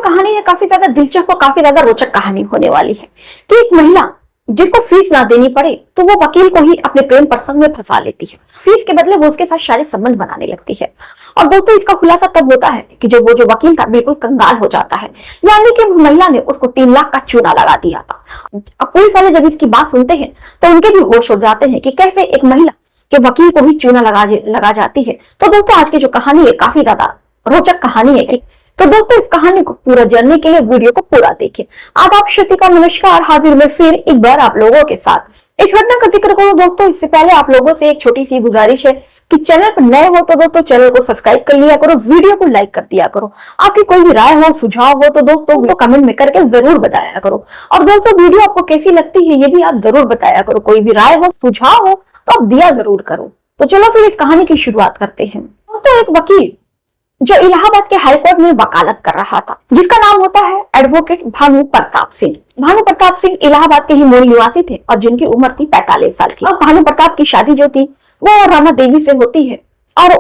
कहानी है काफी ज्यादा दिलचस्प और काफी ज्यादा रोचक कहानी होने वाली है कि एक महिला जिसको फीस ना देनी पड़े तो वो वकील को ही अपने प्रेम प्रसंग में फंसा लेती है। फीस के बदले वो उसके साथ शारीरिक संबंध बनाने लगती है। और दोस्तों इसका खुलासा तब होता है कि जो वकील था बिल्कुल कंगाल हो जाता है, यानी कि उस महिला ने उसको 3 लाख का चूना लगा दिया था। अब पुलिस वाले जब इसकी बात सुनते हैं तो उनके भी होश उड़ जाते हैं कि कैसे एक महिला के वकील को ही चूना लगा जाती है। तो दोस्तों आज की जो कहानी है काफी ज्यादा रोचक कहानी है कि तो दोस्तों इस कहानी को पूरा जानने के लिए वीडियो को पूरा देखिए। आदाब श्रुतिका नमस्कार, हाजिर में फिर एक बार आप लोगों के साथ। इस घटना का जिक्र करूं दोस्तों इससे पहले आप लोगों से एक छोटी सी गुजारिश है कि चैनल पर नए हो तो दोस्तों चैनल को सब्सक्राइब कर लिया करो, वीडियो को लाइक कर दिया करो। आपकी कोई भी राय हो सुझाव हो तो दोस्तों तो कमेंट में करके जरूर बताया करो। और दोस्तों वीडियो आपको कैसी लगती है ये भी आप जरूर बताया करो। कोई भी राय हो सुझाव हो तो आप दिया जरूर करो। तो चलो फिर इस कहानी की शुरुआत करते हैं। दोस्तों एक वकील जो इलाहाबाद के हाईकोर्ट में वकालत कर रहा था जिसका नाम होता है एडवोकेट भानु प्रताप सिंह। भानु प्रताप सिंह इलाहाबाद के ही मूल निवासी थे और जिनकी उम्र थी 45 साल की। और भानु प्रताप की शादी जो थी वो रमा देवी से होती है और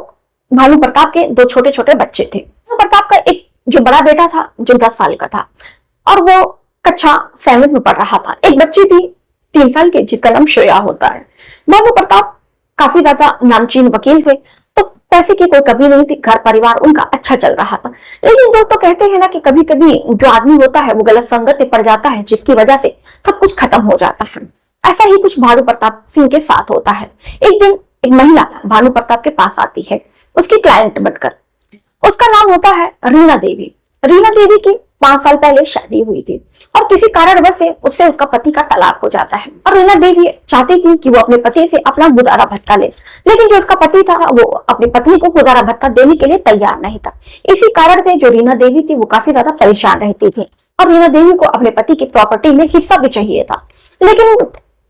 भानु प्रताप के 2 छोटे छोटे बच्चे थे। भानु प्रताप का एक जो बड़ा बेटा था जो 10 साल का था और वो कक्षा 7 में पढ़ रहा था। एक बच्ची थी 3 साल की जिसका नाम श्रेया होता है। भानु प्रताप काफी ज्यादा नामचीन वकील थे तो पैसे की कोई कमी नहीं थी, घर परिवार उनका अच्छा चल रहा था। लेकिन दोस्तों कहते हैं ना कि कभी कभी जो आदमी होता है वो गलत संगत में पड़ जाता है जिसकी वजह से सब कुछ खत्म हो जाता है। ऐसा ही कुछ भानु प्रताप सिंह के साथ होता है। एक दिन एक महिला भानु प्रताप के पास आती है उसकी क्लाइंट बनकर। उसका नाम होता है रीना देवी। रीना देवी की 5 साल पहले शादी हुई थी और किसी कारणवश से उससे उसका पति का तलाक हो जाता है। और रीना देवी चाहती थी कि वो अपने पति से अपना गुजारा भत्ता ले, लेकिन जो उसका पति था वो अपनी पत्नी को गुजारा भत्ता देने के लिए तैयार नहीं था। इसी कारण से जो रीना देवी थी वो काफी ज्यादा परेशान रहती थी और रीना देवी को अपने पति की प्रॉपर्टी में हिस्सा भी चाहिए था। लेकिन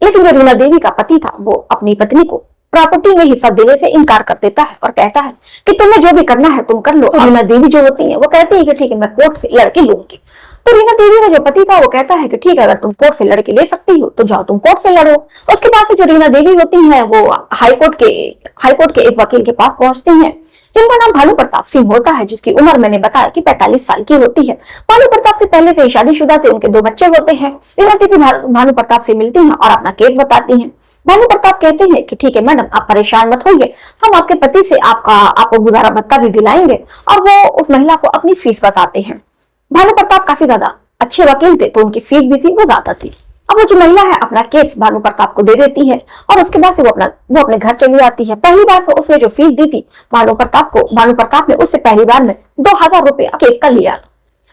जो रीना देवी का पति था वो अपनी पत्नी को प्रॉपर्टी में हिस्सा देने से इनकार कर देता है और कहता है कि तुम्हें जो भी करना है तुम कर लो। तो रीना देवी जो होती है वो कहती है कि ठीक है मैं कोर्ट से लड़के लूंगी। तो रीना देवी का जो पति था वो कहता है कि ठीक है अगर तुम कोर्ट से लड़के ले सकती हो तो जाओ तुम कोर्ट से लड़ो। उसके बाद से जो रीना देवी होती है वो हाईकोर्ट के एक वकील के पास पहुंचती है जिनका नाम भानु प्रताप सिंह होता है, जिसकी उम्र मैंने बताया कि 45 साल की होती है। भानु प्रताप से पहले से शादीशुदा थे, उनके 2 बच्चे होते हैं। रीना देवी भानु प्रताप से मिलती हैं और अपना केस बताती हैं। भानु प्रताप कहते हैं कि ठीक है मैडम आप परेशान मत होइए, हम आपके पति से आपको गुजारा भत्ता भी दिलाएंगे। और वो उस महिला को अपनी फीस बताते हैं। भानु प्रताप काफी ज्यादा अच्छे वकील थे तो उनकी फीस भी थी वो ज्यादा थी। अब वो जो महिला है अपना केस भानु प्रताप को दे देती है और उसके बाद से वो अपने घर चली आती है। पहली बार में उसने जो फीस दी थी भानु प्रताप ने उससे पहली बार में 2000 रुपए केस का लिया।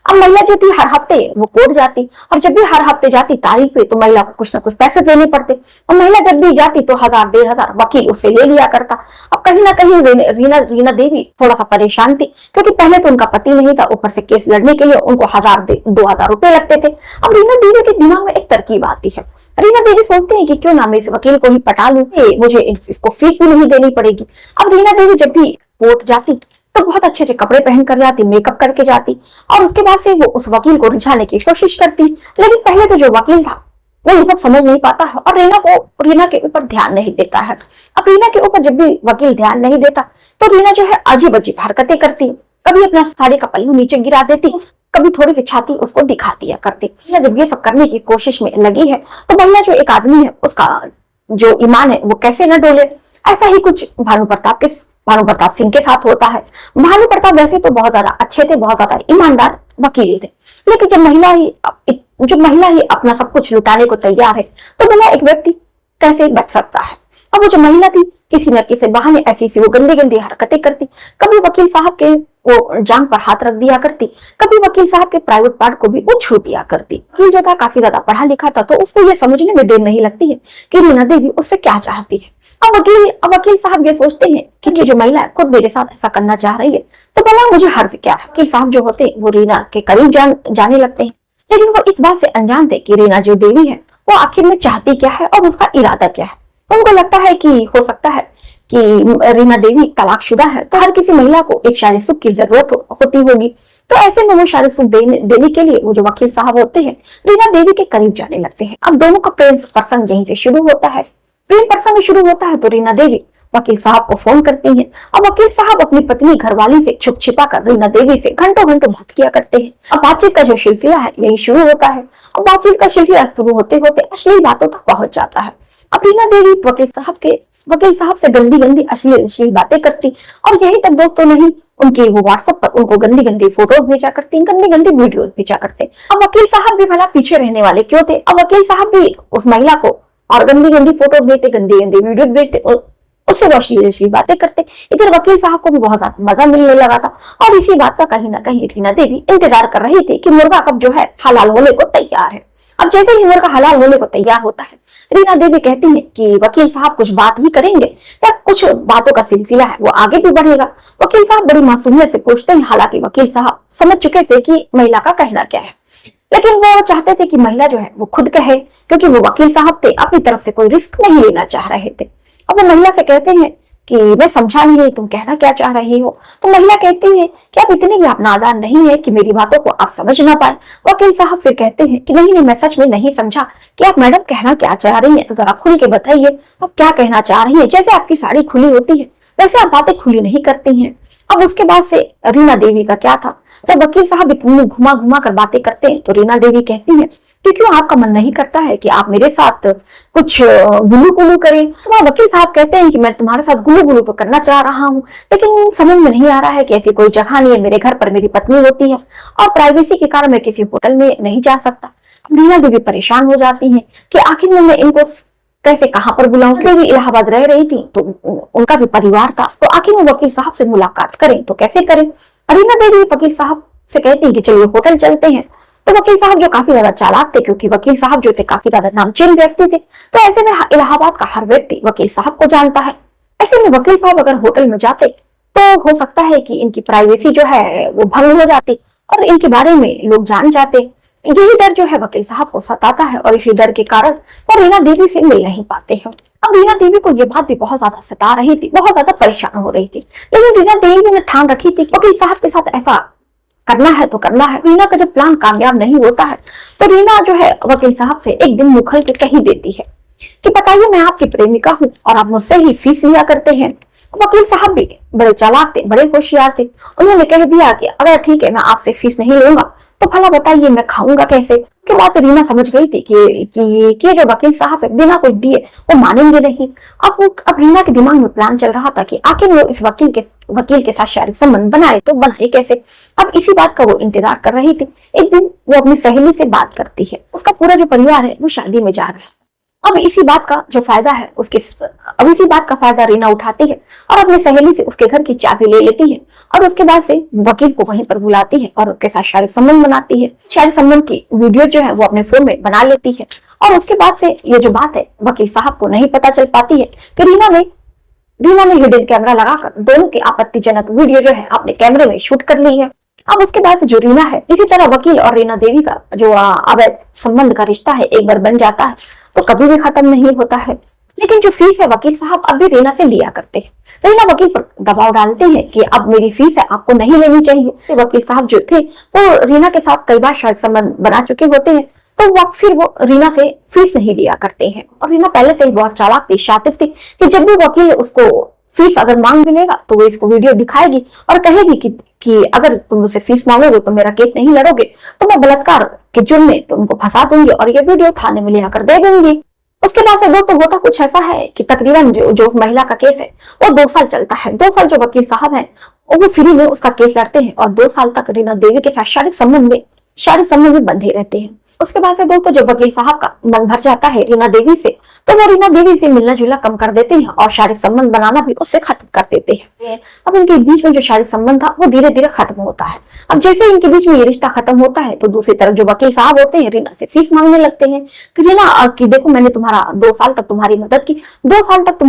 अब महिला जो थी हर हफ्ते वो कोर्ट जाती और जब भी हर हफ्ते जाती तारीख पे तो महिला को कुछ ना कुछ पैसे देने पड़ते और महिला जब भी जाती तो 1000 1500 वकील उससे ले लिया करता। अब कहीं ना कहीं रीना देवी थोड़ा सा परेशान थी क्योंकि पहले तो उनका पति नहीं था, ऊपर से केस लड़ने के लिए उनको 2000 रुपए लगते थे। अब रीना देवी के दिमाग में एक तरकीब आती है। रीना देवी सोचती है कि क्यों ना मैं इस वकील को ही पटा लूं, मुझे इसको फीस भी नहीं देनी पड़ेगी। अब रीना देवी जब भी कोर्ट जाती तो बहुत अच्छे अच्छे कपड़े पहन कर जाती, मेकअप करके जाती और उसके बाद से वो उस वकील को रिझाने की कोशिश करती। लेकिन पहले तो जो वकील था वो ये सब समझ नहीं पाता है और रीना के ऊपर ध्यान नहीं देता है। अब रीना के ऊपर जब भी वकील ध्यान नहीं देता तो रीना जो है अजीब अजीब हरकतें करती। कभी अपना साड़ी का पल्लू नीचे गिरा देती, कभी थोड़ी सी छाती उसको दिखा दिया करती। जब ये सब करने की कोशिश में लगी है तो महिला जो एक आदमी है उसका जो ईमान है वो कैसे न डोले। ऐसा ही कुछ भानु प्रताप सिंह के साथ होता है। भानु प्रताप वैसे तो बहुत ज्यादा अच्छे थे, बहुत ज्यादा ईमानदार वकील थे, लेकिन जब महिला ही अपना सब कुछ लुटाने को तैयार है तो भला एक व्यक्ति कैसे बच सकता है। अब वो जो महिला थी किसी न किसी बहाने ऐसी वो गंदी हरकतें करती। कभी वकील साहब के वो जांग पर हाथ रख दिया करती, कभी वकील साहब के प्राइवेट पार्ट को भी वो छू दिया करती। वकील जो था काफी ज्यादा पढ़ा लिखा था तो उसको ये समझने में देर नहीं लगती है कि रीना देवी उससे क्या चाहती है। अब वकील साहब ये सोचते हैं कि ये जो महिला खुद मेरे साथ ऐसा करना चाह रही है तो भला मुझे हर्ज क्या है। वकील साहब जो होते हैं वो रीना के करीब जाने लगते हैं, लेकिन वो इस बात से अनजान थे कि रीना जो देवी है वो आखिर में चाहती क्या है और उसका इरादा क्या है। उनको लगता है कि हो सकता है कि रीना देवी तलाकशुदा है तो हर किसी महिला को एक शारीरिक सुख की जरूरत होती होगी। तो ऐसे में वो शारीरिक सुख देने के लिए वो जो वकील साहब होते हैं रीना देवी के करीब जाने लगते हैं। अब दोनों का प्रेम प्रसंग यहीं से शुरू होता है। प्रेम प्रसंग शुरू होता है तो रीना देवी वकील साहब को फोन करती हैं और वकील साहब अपनी पत्नी घरवाली से छुप छिपा कर रीना देवी से घंटों घंटों बात किया करते हैं। अब बातचीत का जो सिलसिला है यही शुरू होता है और बातचीत का सिलसिला शुरू होते होते अश्लील बातों तक पहुंच जाता है। अब रीना देवी वकील साहब से गंदी गंदी अश्लील बातें करती और यही तक दोस्तों नहीं, उनकी वो व्हाट्सएप पर उनको गंदी गंदी फोटोज भेजा करती, गंदी गंदी वीडियोस भेजा करते। अब वकील साहब भी भला पीछे रहने वाले क्यों थे। अब वकील साहब भी उस महिला को और गंदी गंदी फोटोज भेजते, गंदी गंदी वीडियोस भेजते, उससे वो अश्लील बातें करते। इधर वकील साहब को भी बहुत ज्यादा मजा मिलने लगा था और इसी बात का कहीं ना कहीं रीना देवी इंतजार कर रही थी कि मुर्गा कब जो है हलाल होने को तैयार है। अब जैसे ही मुर्गा हलाल होने को तैयार होता है, रीना देवी कहती है कि वकील साहब कुछ बात ही करेंगे या कुछ बातों का सिलसिला है वो आगे भी बढ़ेगा। वकील साहब बड़ी मासूमियत से पूछते हैं, हालांकि वकील साहब समझ चुके थे कि महिला का कहना क्या है, लेकिन वो चाहते थे कि महिला जो है वो खुद कहे, क्योंकि वो वकील साहब थे, अपनी तरफ से कोई रिस्क नहीं लेना चाह रहे थे। अब वो महिला से कहते हैं कि मैं समझा नहीं तुम कहना क्या चाह रही हो। तो महिला कहती है कि आप इतने भी आप नादान नहीं है कि मेरी बातों को आप समझ ना पाए। वकील साहब फिर कहते हैं कि नहीं मैं सच में नहीं समझा कि आप मैडम कहना क्या चाह रही हैं, जरा खुल के बताइए आप क्या कहना चाह रही हैं। जैसे आपकी साड़ी खुली होती है वैसे आप बातें खुली नहीं करती हैं। अब उसके बाद से रीना देवी का क्या था, जब वकील साहब इतनी घुमा घुमा कर बातें करते हैं तो रीना देवी कहती है कि क्यों आपका मन नहीं करता है कि आप मेरे साथ कुछ गुलू गुलू करें। तो वकील साहब कहते हैं कि मैं तुम्हारे साथ गुलू गुलू तो करना चाह रहा हूँ, लेकिन समझ में नहीं आ रहा है कि ऐसी कोई जगह नहीं है, मेरे घर पर मेरी पत्नी होती है और प्राइवेसी के कारण मैं किसी होटल में नहीं जा सकता। रीना देवी परेशान हो जाती है कि आखिर में मैं इनको कैसे कहां पर बुलाऊं। देवी इलाहाबाद रह रही थी तो उनका भी परिवार था, तो आखिर में वकील साहब से मुलाकात करें तो कैसे करें। रीना देवी वकील साहब से कहती है कि चलिए होटल चलते हैं। तो वकील साहब जो काफी ज्यादा चालाक थे, क्योंकि वकील साहब जो थे काफी ज्यादा नामचीन व्यक्ति थे, तो ऐसे में इलाहाबाद का हर व्यक्ति वकील साहब को जानता है। ऐसे में वकील साहब अगर होटल में जाते तो हो सकता है कि इनकी प्राइवेसी जो है वो भंग हो जाती और इनके बारे में लोग जान जाते। यही डर जो है वकील साहब को सताता है और इसी डर के कारण वो रीना देवी से मिल नहीं पाते हैं। अब रीना देवी को ये बात भी बहुत ज्यादा सता रही थी, बहुत ज्यादा परेशान हो रही थी, लेकिन रीना देवी ने ठान रखी थी कि वकील साहब के साथ ऐसा करना है तो करना है। रीना का जब प्लान कामयाब नहीं होता है तो रीना जो है वकील साहब से एक दिन मुखल के कही देती है कि बताइए मैं आपकी प्रेमिका हूँ और आप मुझसे ही फीस लिया करते हैं। वकील साहब भी बड़े चालाक थे, बड़े होशियार थे। उन्होंने कह दिया कि अगर ठीक है मैं आपसे फीस नहीं लूंगा तो भला बताइए मैं खाऊंगा कैसे। उसके बाद रीना समझ गई थी कि जो वकील साहब है बिना कुछ दिए वो मानेंगे नहीं। अब रीना के दिमाग में प्लान चल रहा था कि आखिर वो इस वकील के साथ शारीरिक संबंध बनाए तो बनाए कैसे। अब इसी बात का वो इंतजार कर रही थी। एक दिन वो अपनी सहेली से बात करती है, उसका पूरा जो परिवार है वो शादी में जा रहा है। अब इसी बात का फायदा रीना उठाती है और अपनी सहेली से उसके घर की चाबी ले लेती है और उसके बाद से वकील को वहीं पर बुलाती है और उसके साथ शारीरिक संबंध बनाती है। शारीरिक संबंध की वीडियो जो है वो अपने फोन में बना लेती है और उसके बाद से ये जो बात है वकील साहब को नहीं पता चल पाती है कि रीना ने हिडन कैमरा लगाकर दोनों की आपत्तिजनक वीडियो जो है अपने कैमरे में शूट कर ली है। अब उसके बाद से जो रीना है, इसी तरह वकील और रीना देवी का जो अवैध संबंध का रिश्ता है एक बार बन जाता है तो कभी भी खत्म नहीं होता है। लेकिन जो फीस है वकील साहब अब भी रीना से लिया करते हैं। रीना वकील पर दबाव डालते हैं कि अब मेरी फीस है आपको नहीं लेनी चाहिए। तो वकील साहब जो थे वो रीना के साथ कई बार शारीरिक संबंध बना चुके होते हैं, तो फिर वो रीना से फीस नहीं लिया करते हैं। और रीना पहले से ही बहुत चालाक थी, शातिर थी कि जब भी वकील उसको फीस अगर मांग मिलेगा तो वो इसको वीडियो दिखाएगी और कहेगी कि अगर तुम मुझसे फीस मांगोगे तो मेरा केस नहीं लड़ोगे तो मैं बलात्कार के जुर्म में तुमको फंसा दूंगी और ये वीडियो थाने में ले आकर दे दूंगी। उसके बाद से तो होता कुछ ऐसा है कि तकरीबन जो महिला का केस है वो 2 साल चलता है। 2 साल जो वकील साहब हैं वो फ्री में उसका केस लड़ते हैं और 2 साल तक रीना देवी के साथ शारीरिक संबंध में बंधे रहते हैं। उसके बाद से दोस्तों जब वकील साहब का मन भर जाता है रीना देवी से तो वो रीना देवी से मिलना जुलना कम कर देते हैं और शारीरिक संबंध बनाना भी उससे खत्म कर देते हैं। अब इनके बीच में जो शारीरिक संबंध था वो धीरे धीरे खत्म होता है। अब जैसे इनके बीच में ये रिश्ता खत्म होता है तो दूसरी तरफ जो वकील साहब होते हैं रीना से फीस मांगने लगते हैं कि रीना कि देखो मैंने तुम्हारा 2 साल तक तुम्हारी मदद की, 2 साल तक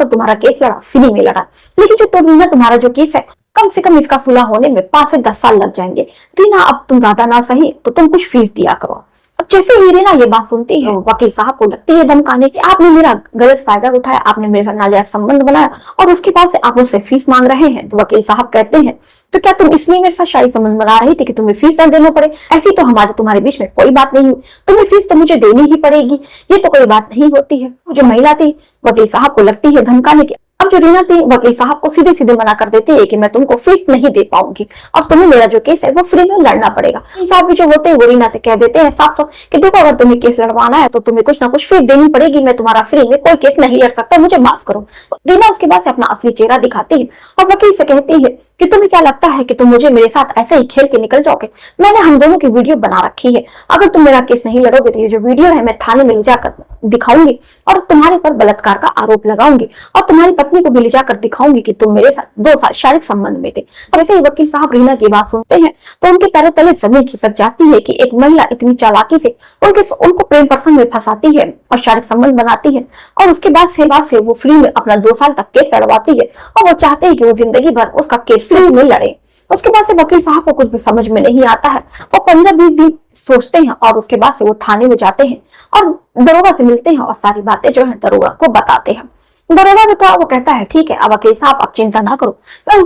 तुम्हारा केस लड़ा, फ्री में लड़ा, लेकिन जो रीना तुम्हारा जो केस है कम से कम इसका फुला होने में 5 से 10 साल लग जाएंगे। रीना अब तुम ज्यादा ना सही तो तुम कुछ फीस दिया करो। अब जैसे ही रीना ये बात सुनती है वकील साहब को लगती है धमकाने कि आपने मेरा गलत फायदा उठाया, आपने मेरे साथ नाजायज संबंध बनाया और उसके बाद से आप मुझसे फीस मांग रहे हैं। तो वकील साहब कहते हैं तो क्या तुम इसलिए मेरे साथ शारीरिक संबंध बना रही थी कि तुम्हें फीस न देना पड़े? ऐसी तो तुम्हारे बीच में कोई बात नहीं हुई, तुम्हें फीस तो मुझे देनी ही पड़ेगी, ये तो कोई बात नहीं होती है। जो महिला थी वकील साहब को लगती है धमकाने की अब जो रीना थी वकील साहब को सीधे सीधे मना कर देती है कि मैं तुमको फीस नहीं दे पाऊंगी और तुम्हें मेरा जो केस है वो फ्री में लड़ना पड़ेगा। साहब भी जो होते हैं वो रीना से कह देते हैं साफ साफ कि देखो अगर तुम्हें केस लड़वाना है तो तुम्हें कुछ ना कुछ फीस देनी पड़ेगी, मैं तुम्हारा फ्री में कोई केस नहीं लड़ सकता, मुझे माफ करो। रीना उसके बाद से अपना असली चेहरा दिखाती है और वकील से कहती है कि तुम्हें क्या लगता है कि तुम मुझे मेरे साथ ऐसे ही खेल के निकल जाओगे? मैंने हम दोनों की वीडियो बना रखी है, अगर तुम मेरा केस नहीं लड़ोगे तो ये जो वीडियो है मैं थाने में ले जाकर दिखाऊंगी और तुम्हारे पर बलात्कार का आरोप लगाऊंगी और तुम्हारी पत्नी को भी ले जाकर दिखाऊंगी कि तुम मेरे साथ 2 साल शारीरिक संबंध में थे। वैसे ही वकील साहब रीना की बात सुनते हैं तो उनके पैरों तले जमीन खिसक जाती है कि एक महिला इतनी चालाकी से उनको प्रेम प्रसंग में फंसाती है और शारीरिक संबंध बनाती है और उसके बाद से वो फ्री में अपना 2 साल तक केस लड़वाती है और वो चाहते हैं कि वो जिंदगी भर उसका केस फ्री में लड़े। उसके बाद से वकील साहब को कुछ भी समझ में नहीं आता है, वो 15-20 दिन सोचते हैं और उसके बाद से वो थाने में जाते हैं और दरोगा से मिलते हैं और सारी बातें जो है दरोगा को बताते हैं। दरोगा भी तो वो कहता है ठीक है अब वकील साहब आप चिंता ना करो,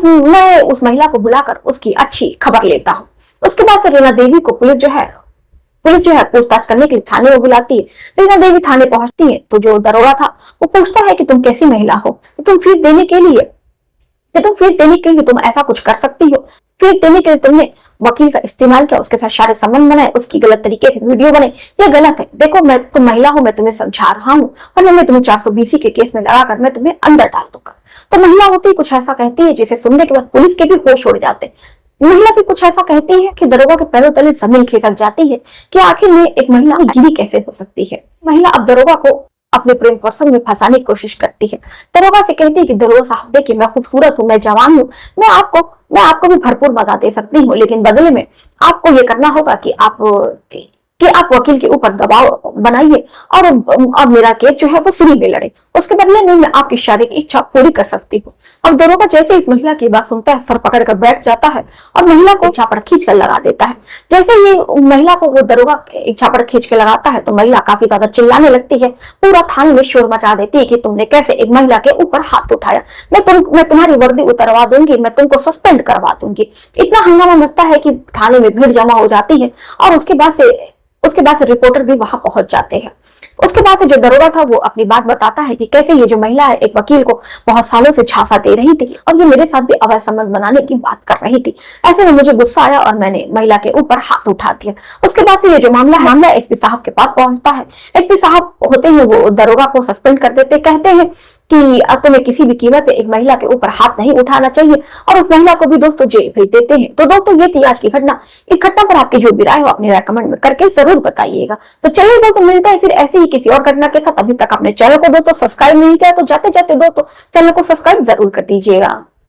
मैं उस महिला को बुलाकर उसकी अच्छी खबर लेता हूँ। उसके बाद से रीना देवी को पुलिस जो है पूछताछ करने के लिए थाने में बुलाती है। रीना देवी थाने पहुंचती है तो जो दरोगा था वो पूछता है कि तुम कैसी महिला हो, कि तुम फीस देने के लिए तुम ऐसा कुछ कर सकती हो, फीस देने के लिए तुमने वकील का इस्तेमाल किया, उसके साथ शारीरिक संबंध बनाए, उसकी गलत तरीके से वीडियो बने, ये गलत है। देखो मैं तुम महिला हो, मैं तुम्हें समझा रहा हूँ वरना मैं तुम्हें 420 के केस में लगाकर मैं तुम्हें अंदर डाल दूंगा। तो महिला होती कुछ ऐसा कहती है जिसे सुनने के बाद पुलिस के भी होश उड़ जाते। महिला भी कुछ ऐसा कहती है कि दरोगा के पैरों तले जमीन खिसक जाती है कि आखिर में एक महिला गिरी कैसे हो सकती है। महिला अब दरोगा को अपने प्रेम प्रसंग में फंसाने की कोशिश करती है। दरोगा से कहती है कि दरोगा साहब देखिए मैं खूबसूरत हूँ, मैं जवान हूँ, मैं आपको भी भरपूर मजा दे सकती हूँ, लेकिन बदले में आपको ये करना होगा कि आप वकील के ऊपर दबाव बनाइए और मेरा केस जो है वो फ्री में लड़े, उसके बदले में मैं आपकी शारीरिक इच्छा पूरी कर सकती हूँ। अब दरोगा जैसे इस महिला की बात सुनता है सर पकड़ कर बैठ जाता है और महिला को इच्छा पर खींच कर लगा देता है। जैसे ही महिला को वो दरोगा इच्छा पर खींच के लगाता है तो महिला काफी ज्यादा चिल्लाने लगती है, पूरा थाने में शोर मचा देती है कि तुमने कैसे एक महिला के ऊपर हाथ उठाया, मैं तुम्हारी वर्दी उतरवा दूंगी, मैं तुमको सस्पेंड करवा दूंगी। इतना हंगामा मचता है कि थाने में भीड़ जमा हो जाती है और उसके बाद से रिपोर्टर भी वहां पहुंच जाते हैं। उसके बाद से जो दरोगा था वो अपनी बात बताता है कि कैसे ये जो महिला है एक वकील को बहुत सालों से झांसा दे रही थी और ये मेरे साथ भी अवैध संबंध बनाने की बात कर रही थी। ऐसे में मुझे गुस्सा आया और मैंने महिला के ऊपर हाथ उठा दिया। उसके बाद से ये जो मामला एसपी साहब के पास पहुंचता है। एसपी साहब होते हैं वो दरोगा को सस्पेंड कर देते, कहते हैं कि अब तुम्हें किसी भी कीमत पे एक महिला के ऊपर हाथ नहीं उठाना चाहिए और उस महिला को भी दोस्तों जेल भेज देते हैं। तो दोस्तों ये थी आज की घटना। इस घटना पर आपकी जो भी राय हो अपने राय कमेंट में करके जरूर बताइएगा। तो चलिए दोस्तों मिलता है फिर ऐसे ही किसी और घटना के साथ। अभी तक अपने चैनल को दोस्तों सब्सक्राइब नहीं किया तो जाते जाते दोस्तों चैनल को सब्सक्राइब जरूर कर दीजिएगा।